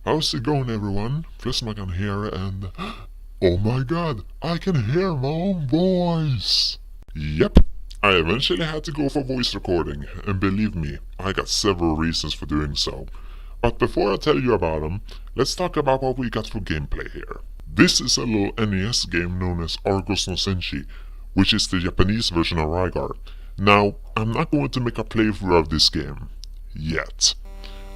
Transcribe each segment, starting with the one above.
How's it going, everyone? Prismagan here, and oh my god, I can hear my own voice! Yep, I eventually had to go for voice recording, and believe me, I got several reasons for doing so. But before I tell you about them, let's talk about what we got for gameplay here. This is a little NES game known as Argos no Senshi, which is the Japanese version of Rygar. Now, I'm not going to make a playthrough of this game. Yet.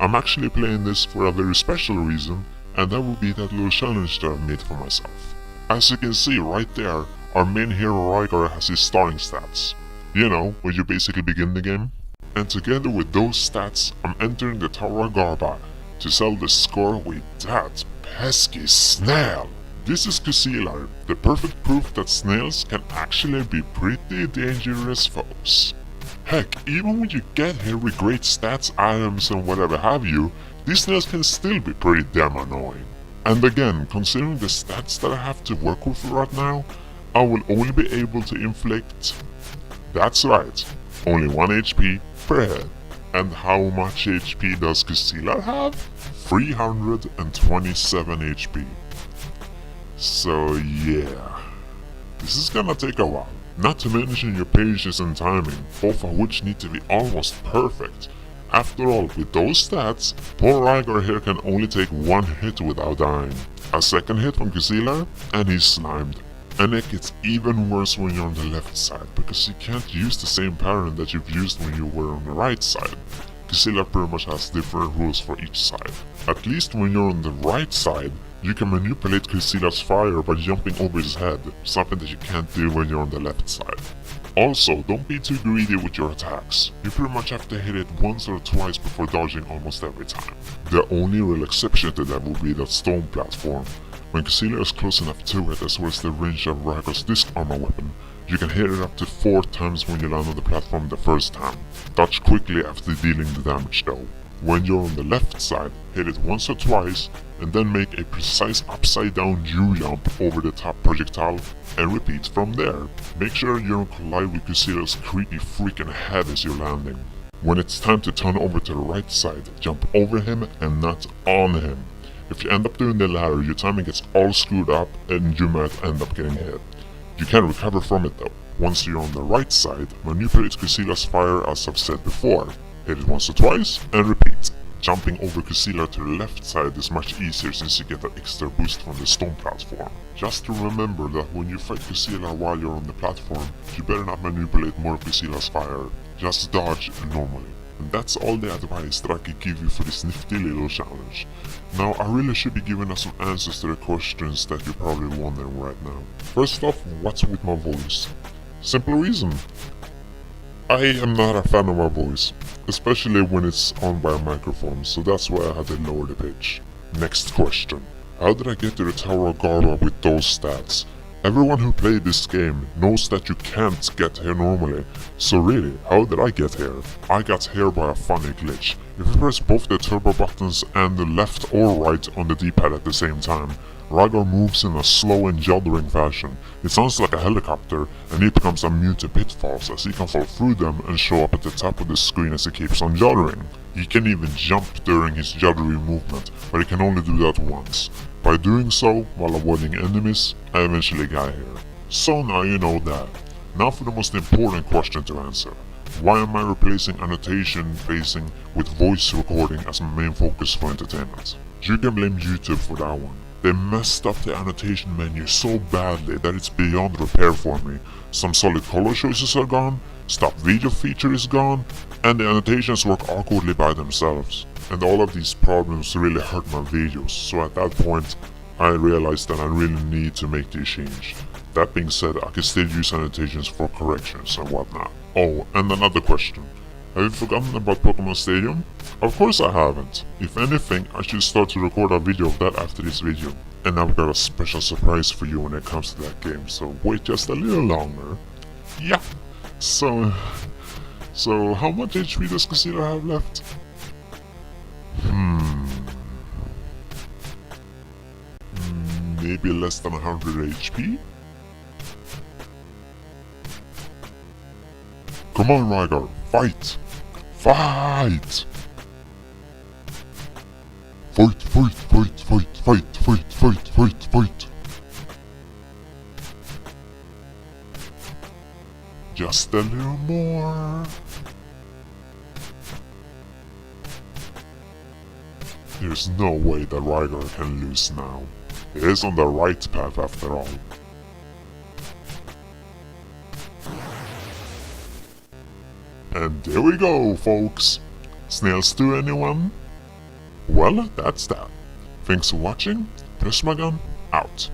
I'm actually playing this for a very special reason, and that will be that little challenge that I've made for myself. As you can see right there, our main hero Rygar has his starting stats. You know, when you basically begin the game. And together with those stats, I'm entering the Tower of Garba to sell the score with that pesky snail. This is Kuzeelar, the perfect proof that snails can actually be pretty dangerous foes. Heck, even when you get here with great stats, items and whatever have you, these snails can still be pretty damn annoying. And again, considering the stats that I have to work with right now, I will only be able to inflict, that's right, only 1 HP per head. And how much HP does Kuzeelar have? 327 HP. So yeah, this is gonna take a while. Not to mention your patience and timing, both of which need to be almost perfect. After all, with those stats, poor Rygar here can only take one hit without dying. A second hit from Kuzeelar, and he's slimed. And it gets even worse when you're on the left side, because you can't use the same pattern that you've used when you were on the right side. Kuzeelar pretty much has different rules for each side. At least when you're on the right side, you can manipulate Kuzeelar's fire by jumping over his head, something that you can't do when you're on the left side. Also, don't be too greedy with your attacks. You pretty much have to hit it once or twice before dodging almost every time. The only real exception to that will be that stone platform. When Kuzeelar is close enough to it as well as the range of Rygar's disc armor weapon, you can hit it up to 4 times when you land on the platform the first time. Dodge quickly after dealing the damage though. When you're on the left side, hit it once or twice, and then make a precise upside down U-jump over the top projectile, and repeat from there. Make sure you don't collide with Kuzeelar's creepy freaking head as you're landing. When it's time to turn over to the right side, jump over him and not on him. If you end up doing the latter, your timing gets all screwed up and you might end up getting hit. You can recover from it though. Once you're on the right side, manipulate Kuzeelar's fire as I've said before. Hit it once or twice, and repeat. Jumping over Kuzeelar to the left side is much easier since you get that extra boost from the stone platform. Just to remember that when you fight Kuzeelar while you're on the platform, you better not manipulate more of Kuzeelar's fire. Just dodge normally. And that's all the advice that I could give you for this nifty little challenge. Now, I really should be giving us some answers to the questions that you're probably wondering right now. First off, what's with my voice? Simple reason. I am not a fan of my voice, especially when it's on by a microphone, so that's why I had to lower the pitch. Next question. How did I get to the Tower of Garba with those stats? Everyone who played this game knows that you can't get here normally, so really, how did I get here? I got here by a funny glitch. If you press both the turbo buttons and the left or right on the D-pad at the same time, Rygar moves in a slow and juddering fashion. It sounds like a helicopter, and he becomes immune to pitfalls as he can fall through them and show up at the top of the screen as he keeps on juddering. He can even jump during his juddery movement, but he can only do that once. By doing so, while avoiding enemies, I eventually got here. So now you know that. Now for the most important question to answer. Why am I replacing annotation facing with voice recording as my main focus for entertainment? You can blame YouTube for that one. They messed up the annotation menu so badly that it's beyond repair for me. Some solid color choices are gone, stop video feature is gone, and the annotations work awkwardly by themselves. And all of these problems really hurt my videos, so at that point, I realized that I really need to make this change. That being said, I can still use annotations for corrections and whatnot. Oh, and another question. Have you forgotten about Pokemon Stadium? Of course I haven't. If anything, I should start to record a video of that after this video. And I've got a special surprise for you when it comes to that game, so wait just a little longer. Yeah. So how much HP does Kuzeelar have left? Maybe less than 100 HP? Come on, Rygar, fight! Fight! Fight, fight! no more. There's no way that Rygar can lose now. He is on the right path after all. And there we go, folks. Snail stew, anyone? Well, that's that. Thanks for watching. Plasmagun out.